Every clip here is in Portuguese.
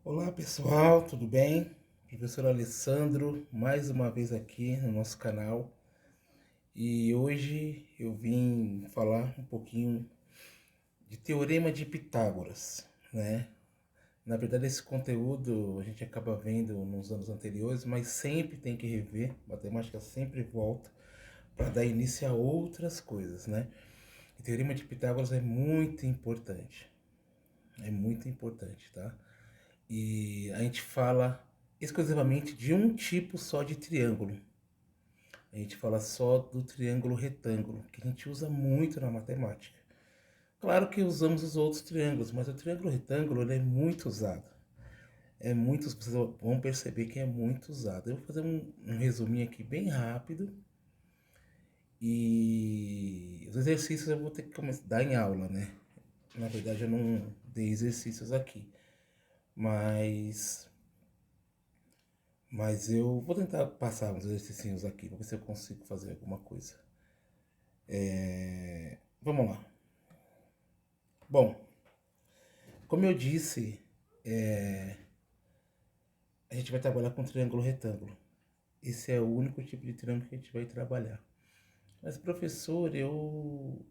Olá pessoal, tudo bem? Professor Alessandro, mais uma vez aqui no nosso canal e hoje eu vim falar um pouquinho de Teorema de Pitágoras, né? Na verdade, esse conteúdo a gente acaba vendo nos anos anteriores, mas sempre tem que rever, matemática sempre volta para dar início a outras coisas, né? O Teorema de Pitágoras é muito importante, tá? E a gente fala exclusivamente de um tipo só de triângulo. A gente fala só do triângulo retângulo, que a gente usa muito na matemática. Claro que usamos os outros triângulos, mas o triângulo retângulo ele é muito usado. Vocês vão perceber que é muito usado. Eu vou fazer um resuminho aqui bem rápido. E os exercícios eu vou ter que começar a dar em aula, né? Na verdade eu não dei exercícios aqui. Mas Mas eu vou tentar passar uns exercícios aqui, pra ver se eu consigo fazer alguma coisa. Vamos lá. Bom, como eu disse, a gente vai trabalhar com triângulo retângulo. Esse é o único tipo de triângulo que a gente vai trabalhar. Mas, professor, eu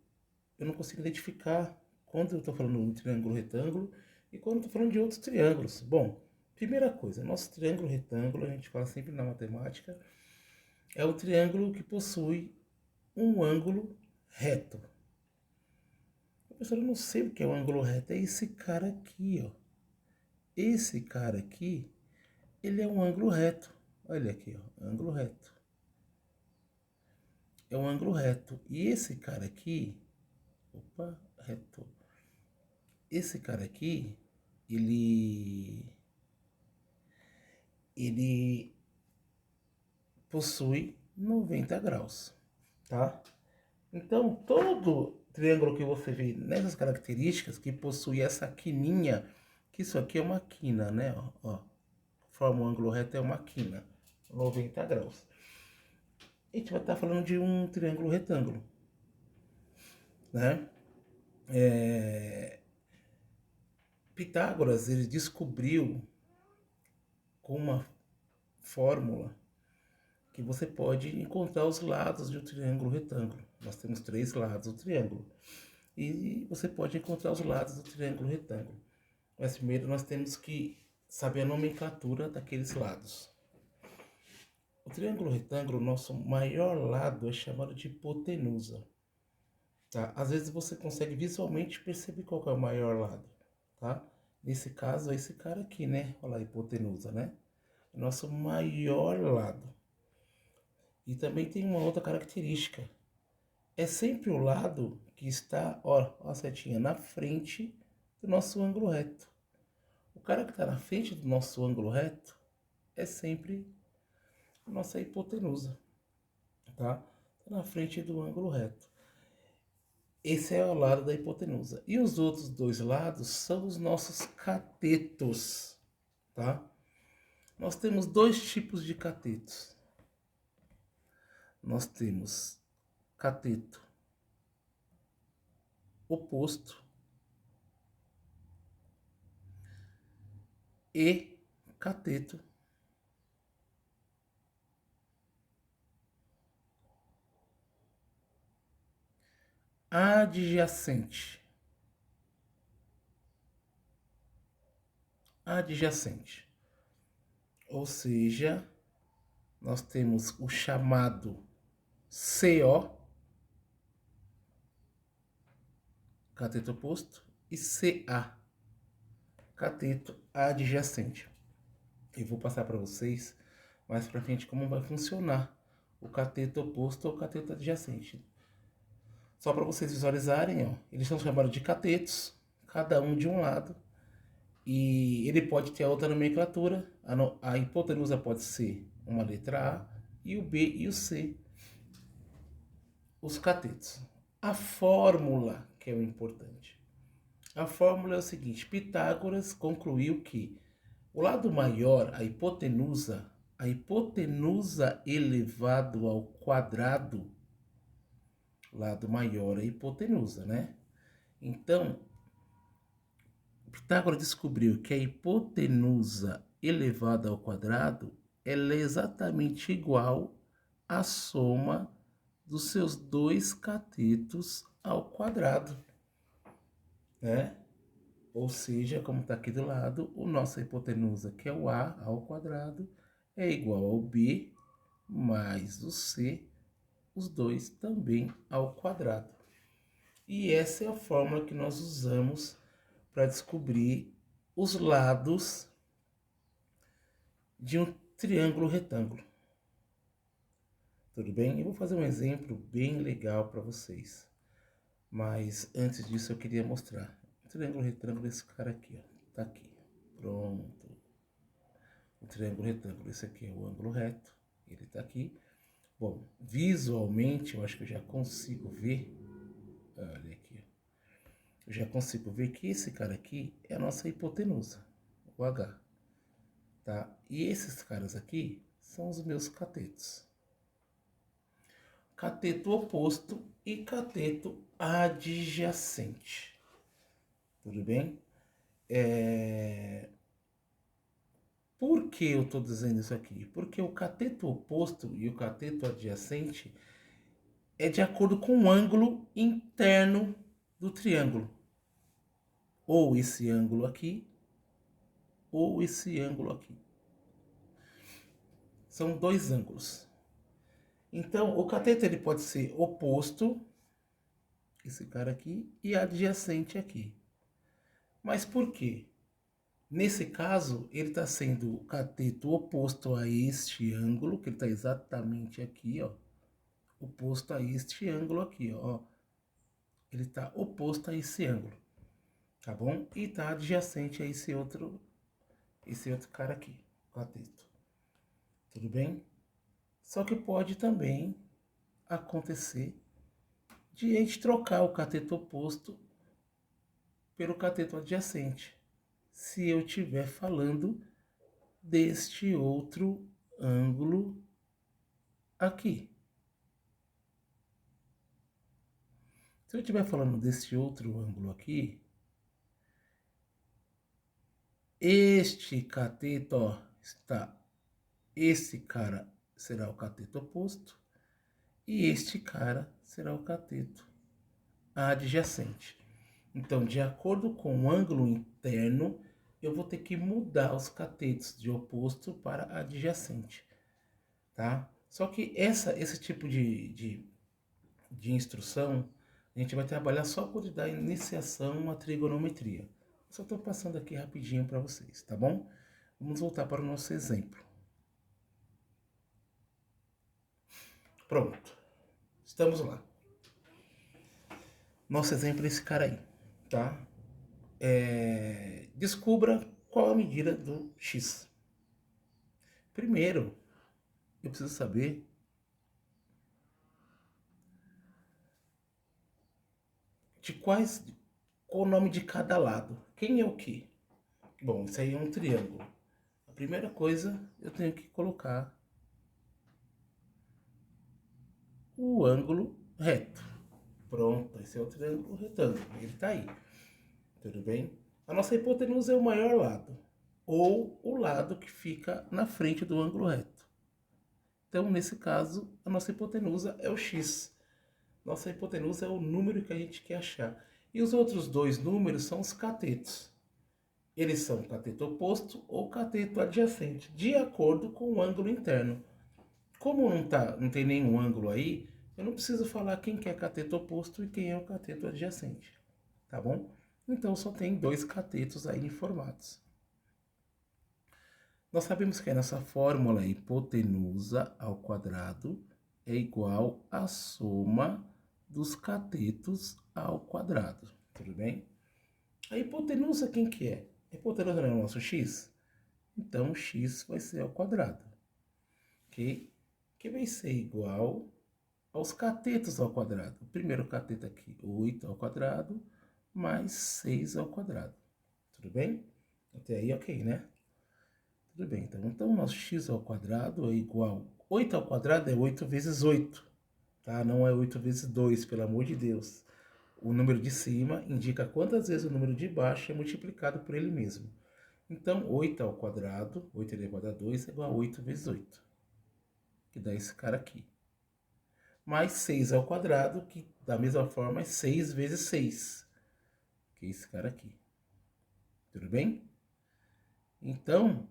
não consigo identificar quando eu estou falando de triângulo retângulo e quando eu estou falando de outros triângulos. Bom, primeira coisa, nosso triângulo retângulo, a gente fala sempre na matemática, é o triângulo que possui um ângulo reto. Professor, eu não sei o que é um ângulo reto. É esse cara aqui, ó. Esse cara aqui, ele é um ângulo reto. Olha aqui, ó. Ângulo reto. É um ângulo reto. E esse cara aqui, opa, reto. Esse cara aqui, ele possui 90 graus, tá? Então, todo triângulo que você vê nessas características, que possui essa quininha, que isso aqui é uma quina, né? Ó, forma um ângulo reto, é uma quina, 90 graus. A gente vai estar falando de um triângulo retângulo, né? Pitágoras, ele descobriu com uma fórmula que você pode encontrar os lados de um triângulo retângulo. Nós temos três lados do triângulo. E você pode encontrar os lados do triângulo retângulo. Mas primeiro nós temos que saber a nomenclatura daqueles lados. O triângulo retângulo, nosso maior lado é chamado de hipotenusa. Tá? Às vezes você consegue visualmente perceber qual que é o maior lado. Tá? Nesse caso, é esse cara aqui, né? Olha lá, a hipotenusa, né? Nosso maior lado. E também tem uma outra característica. É sempre o lado que está, ó a setinha, na frente do nosso ângulo reto. O cara que está na frente do nosso ângulo reto é sempre a nossa hipotenusa, tá? Tá na frente do ângulo reto. Esse é o lado da hipotenusa. E os outros dois lados são os nossos catetos, tá? Nós temos dois tipos de catetos. Nós temos cateto oposto e cateto adjacente. Adjacente. Ou seja, nós temos o chamado CO, cateto oposto, e CA, cateto adjacente. Eu vou passar para vocês mais para frente como vai funcionar o cateto oposto ou cateto adjacente. Só para vocês visualizarem, ó, eles são chamados de catetos, cada um de um lado, e ele pode ter a outra nomenclatura. A hipotenusa pode ser uma letra A e o B e o C, os catetos. A fórmula que é o importante. A fórmula é o seguinte: Pitágoras concluiu que o lado maior, a hipotenusa elevado ao quadrado, lado maior é a hipotenusa, né? Então, Pitágoras descobriu que a hipotenusa elevada ao quadrado ela é exatamente igual à soma dos seus dois catetos ao quadrado, né? Ou seja, como está aqui do lado, a nossa hipotenusa, que é o A ao quadrado, é igual ao B mais o C, os dois também ao quadrado. E essa é a fórmula que nós usamos para descobrir os lados de um triângulo retângulo. Tudo bem? Eu vou fazer um exemplo bem legal para vocês. Mas antes disso eu queria mostrar. O triângulo retângulo, esse cara aqui, ó. Tá aqui. Pronto. O triângulo retângulo, esse aqui é o ângulo reto. Ele tá aqui. Bom, visualmente eu acho que eu já consigo ver. Olha aqui. Eu já consigo ver que esse cara aqui é a nossa hipotenusa. O H. Tá? E esses caras aqui são os meus catetos. Cateto oposto e cateto adjacente. Tudo bem? Por que eu estou dizendo isso aqui? Porque o cateto oposto e o cateto adjacente é de acordo com o ângulo interno do triângulo. Ou esse ângulo aqui, ou esse ângulo aqui. São dois ângulos. Então, o cateto ele pode ser oposto, esse cara aqui, e adjacente aqui. Mas por quê? Nesse caso, ele está sendo o cateto oposto a este ângulo, que ele está exatamente aqui, ó. Oposto a este ângulo aqui, ó. Ele está oposto a esse ângulo, tá bom? E está adjacente a esse outro cara aqui, cateto. Tudo bem? Só que pode também acontecer de a gente trocar o cateto oposto pelo cateto adjacente, se eu estiver falando deste outro ângulo aqui. Se eu estiver falando desse outro ângulo aqui, este cateto, ó, está, esse cara será o cateto oposto e este cara será o cateto adjacente. Então, de acordo com o ângulo interno, eu vou ter que mudar os catetos de oposto para adjacente, tá? Só que esse tipo de instrução, a gente vai trabalhar só quando dar iniciação à trigonometria. Só estou passando aqui rapidinho para vocês, tá bom? Vamos voltar para o nosso exemplo. Pronto. Estamos lá. Nosso exemplo é esse cara aí, tá? Descubra qual a medida do x. Primeiro, eu preciso saber qual o nome de cada lado. Quem é o quê? Bom, isso aí é um triângulo. A primeira coisa, eu tenho que colocar o ângulo reto. Pronto, esse é o triângulo retângulo, ele tá aí. Tudo bem? A nossa hipotenusa é o maior lado, ou o lado que fica na frente do ângulo reto. Então, nesse caso, a nossa hipotenusa é o x. Nossa hipotenusa é o número que a gente quer achar. E os outros dois números são os catetos. Eles são cateto oposto ou cateto adjacente, de acordo com o ângulo interno. Como não tem nenhum ângulo aí, eu não preciso falar quem que é cateto oposto e quem é o cateto adjacente, tá bom? Então, só tem dois catetos aí informados. Nós sabemos que a nossa fórmula hipotenusa ao quadrado é igual à soma dos catetos ao quadrado, tudo bem? A hipotenusa quem que é? A hipotenusa não é o nosso x? Então, x vai ser ao quadrado, ok? Que vai ser igual aos catetos ao quadrado. O primeiro cateto aqui, 8 ao quadrado, mais 6 ao quadrado. Tudo bem? Até aí, ok, né? Tudo bem, então nosso x ao quadrado é igual... 8 ao quadrado é 8 vezes 8, tá? Não é 8 vezes 2, pelo amor de Deus. O número de cima indica quantas vezes o número de baixo é multiplicado por ele mesmo. Então, 8 ao quadrado, 8 elevado a 2 é igual a 8 vezes 8, que dá esse cara aqui. Mais 6 ao quadrado, que da mesma forma é 6 vezes 6, que é esse cara aqui. Tudo bem? Então,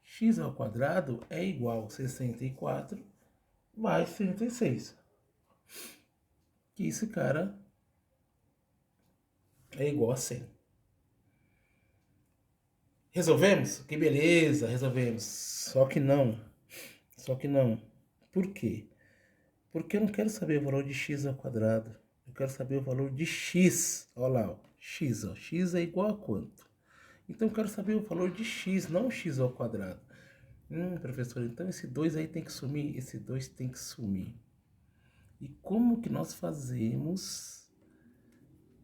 x ao quadrado é igual a 64 mais 36. Que esse cara é igual a 100. Resolvemos? Que beleza, resolvemos. Só que não. Por quê? Porque eu não quero saber o valor de x ao quadrado. Eu quero saber o valor de x. Olha lá, ó. X, ó. X é igual a quanto? Então eu quero saber o valor de x, não x ao quadrado. Professor, então esse 2 aí tem que sumir? Esse 2 tem que sumir. E como que nós fazemos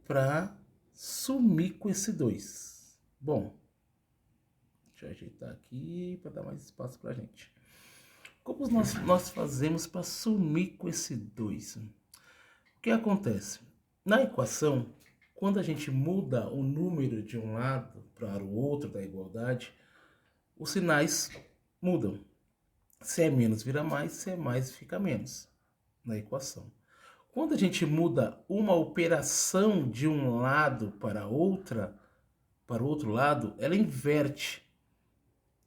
para sumir com esse 2? Bom, deixa eu ajeitar aqui para dar mais espaço para a gente. Como nós fazemos para sumir com esse 2? O que acontece? Na equação, quando a gente muda o número de um lado para o outro da igualdade, os sinais mudam. Se é menos vira mais, se é mais fica menos na equação. Quando a gente muda uma operação de um lado para o outro lado, ela inverte.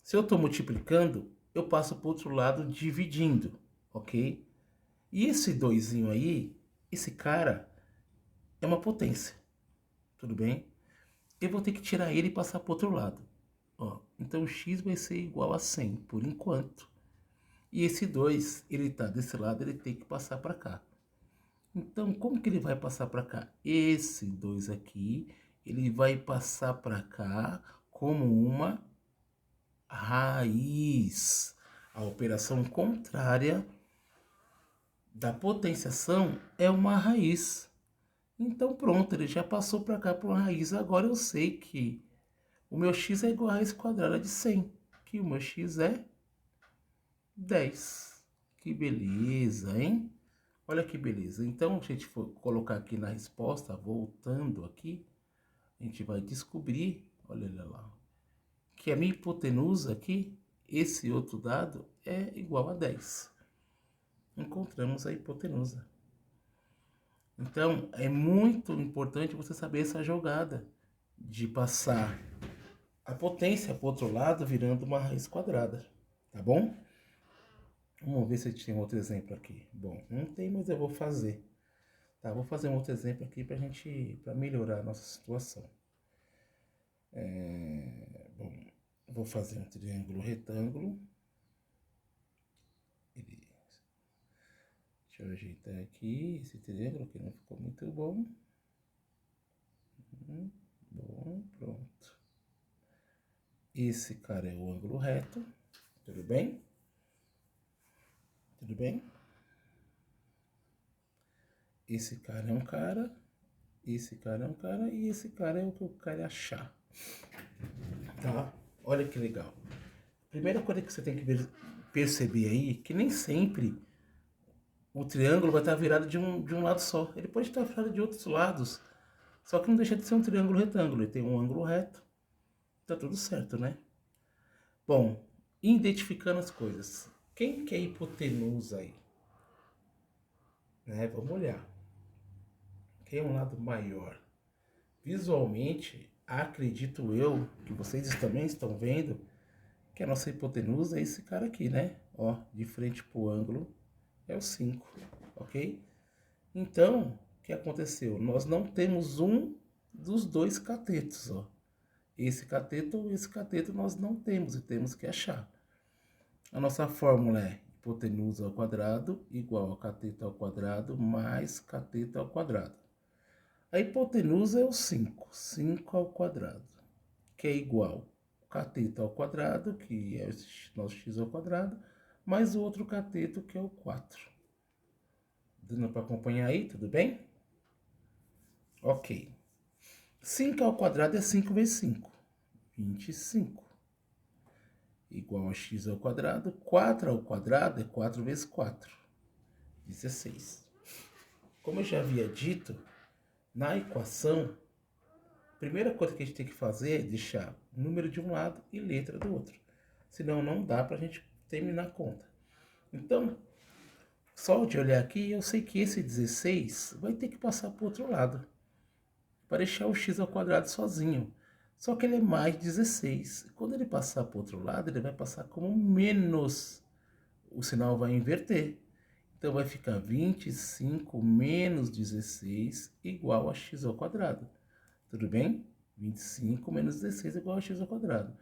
Se eu estou multiplicando, eu passo para o outro lado dividindo, ok? E esse 2 aí, esse cara, é uma potência, tudo bem? Eu vou ter que tirar ele e passar para o outro lado. Ó, então x vai ser igual a 100, por enquanto. E esse 2, ele está desse lado, ele tem que passar para cá. Então, como que ele vai passar para cá? Esse 2 aqui, ele vai passar para cá como uma raiz. A operação contrária da potenciação é uma raiz. Então, pronto, ele já passou para cá para uma raiz. Agora eu sei que o meu x é igual a raiz quadrada de 100, que o meu x é 10. Que beleza, hein? Olha que beleza. Então, a gente for colocar aqui na resposta, voltando aqui, a gente vai descobrir, olha lá, que a minha hipotenusa aqui, esse outro dado, é igual a 10. Encontramos a hipotenusa. Então, é muito importante você saber essa jogada de passar a potência para o outro lado virando uma raiz quadrada, tá bom? Vamos ver se tem outro exemplo aqui. Bom, não tem, mas eu vou fazer. Tá, vou fazer um outro exemplo aqui para melhorar a nossa situação. Bom, vou fazer um triângulo retângulo. Deixa eu ajeitar aqui esse triângulo que não ficou muito bom. Bom, pronto. Esse cara é o ângulo reto, tudo bem? Tudo bem? Esse cara é um cara, esse cara é um cara e esse cara é o que eu quero achar. Tá? Olha que legal. Primeira coisa que você tem que perceber aí, que nem sempre o triângulo vai estar virado de um lado só. Ele pode estar virado de outros lados. Só que não deixa de ser um triângulo retângulo. Ele tem um ângulo reto. Tá tudo certo, né? Bom, identificando as coisas. Quem que é a hipotenusa aí? Né? Vamos olhar. Quem é um lado maior? Visualmente, acredito eu, que vocês também estão vendo, que a nossa hipotenusa é esse cara aqui, né? Ó, de frente pro ângulo é o 5, ok? Então, o que aconteceu? Nós não temos um dos dois catetos, ó. Esse cateto ou esse cateto nós não temos e temos que achar. A nossa fórmula é hipotenusa ao quadrado igual a cateto ao quadrado mais cateto ao quadrado. A hipotenusa é o 5, 5 ao quadrado, que é igual ao cateto ao quadrado, que é o nosso x ao quadrado, mais o outro cateto, que é o 4. Dando para acompanhar aí, tudo bem? Ok. 5 ao quadrado é 5 vezes 5, 25. Igual a x ao quadrado. 4 ao quadrado é 4 vezes 4, 16. Como eu já havia dito, Na equação, a primeira coisa que a gente tem que fazer é deixar número de um lado e letra do outro. Senão não dá para a gente terminar a conta. Então, só de olhar aqui, eu sei que esse 16 vai ter que passar para o outro lado. Para deixar o x ao quadrado sozinho. Só que ele é mais 16. Quando ele passar para o outro lado, ele vai passar como menos. O sinal vai inverter. Então vai ficar 25 menos 16 igual a x ao quadrado. Tudo bem? 25 menos 16 é igual a x ao quadrado.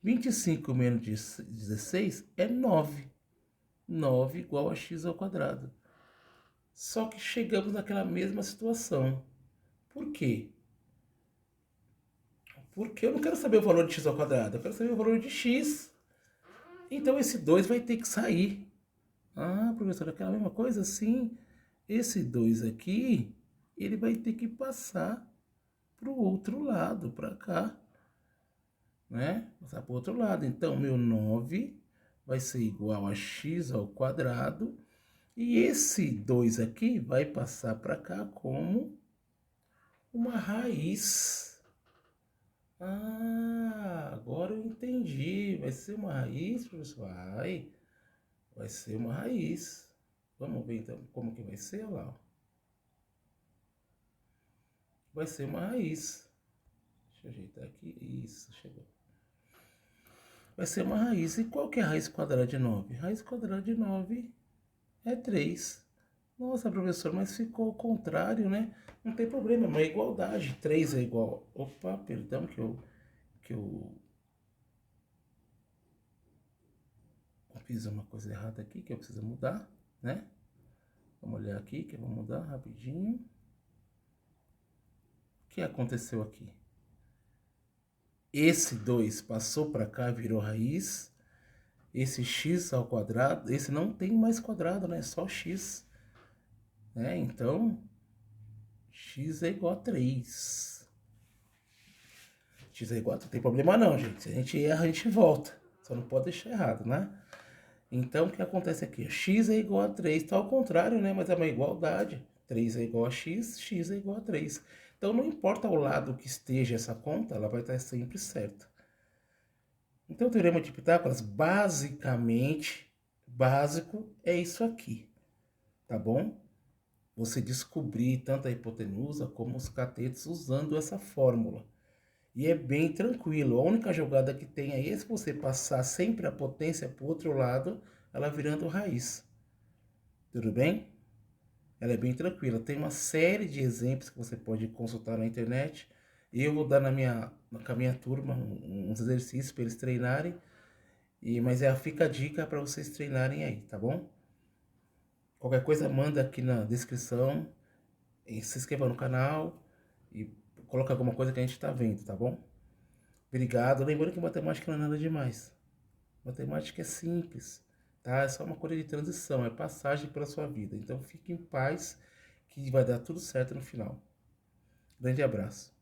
25 menos 16 é 9. 9 igual a x ao quadrado. Só que chegamos naquela mesma situação. Por quê? Porque eu não quero saber o valor de x ao quadrado, eu quero saber o valor de x. Então esse 2 vai ter que sair. Ah, professor, aquela mesma coisa? Sim. Esse 2 aqui, ele vai ter que passar para o outro lado, para cá. Né? Passar para o outro lado. Então, meu 9 vai ser igual a x ao quadrado. E esse 2 aqui vai passar para cá como uma raiz. Ah, agora eu entendi. Vai ser uma raiz, professor? Vai ser uma raiz. Vamos ver então como que vai ser, olha lá. Ó. Vai ser uma raiz. Deixa eu ajeitar aqui. Isso, chegou. Vai ser uma raiz. E qual que é a raiz quadrada de 9? Raiz quadrada de 9 é 3. Nossa, professor, mas ficou ao contrário, né? Não tem problema, é uma igualdade. 3 é igual... Opa, perdão que eu fiz uma coisa errada aqui, que eu preciso mudar, né? Vamos olhar aqui, que eu vou mudar rapidinho. O que aconteceu aqui? Esse 2 passou para cá, virou raiz. Esse x ao quadrado, esse não tem mais quadrado, né? É só x. Né? Então, x é igual a 3. X é igual a 3. Não tem problema não, gente. Se a gente erra, a gente volta. Só não pode deixar errado, né? Então, o que acontece aqui? X é igual a 3. Tá ao contrário, né? Mas é uma igualdade. 3 é igual a x, x é igual a 3. Então, não importa ao lado que esteja essa conta, ela vai estar sempre certa. Então, o teorema de Pitágoras, basicamente, básico é isso aqui, tá bom? Você descobrir tanto a hipotenusa como os catetos usando essa fórmula. E é bem tranquilo. A única jogada que tem aí é se você passar sempre a potência para o outro lado, ela virando raiz. Tudo bem? Ela é bem tranquila. Tem uma série de exemplos que você pode consultar na internet. Eu vou dar com a minha turma uns exercícios para eles treinarem. Mas fica a dica para vocês treinarem aí, tá bom? Qualquer coisa manda aqui na descrição. E se inscreva no canal e coloca alguma coisa que a gente está vendo, tá bom? Obrigado. Lembrando que matemática não é nada demais. Matemática é simples, tá? É só uma coisa de transição, é passagem pela sua vida. Então fique em paz que vai dar tudo certo no final. Grande abraço.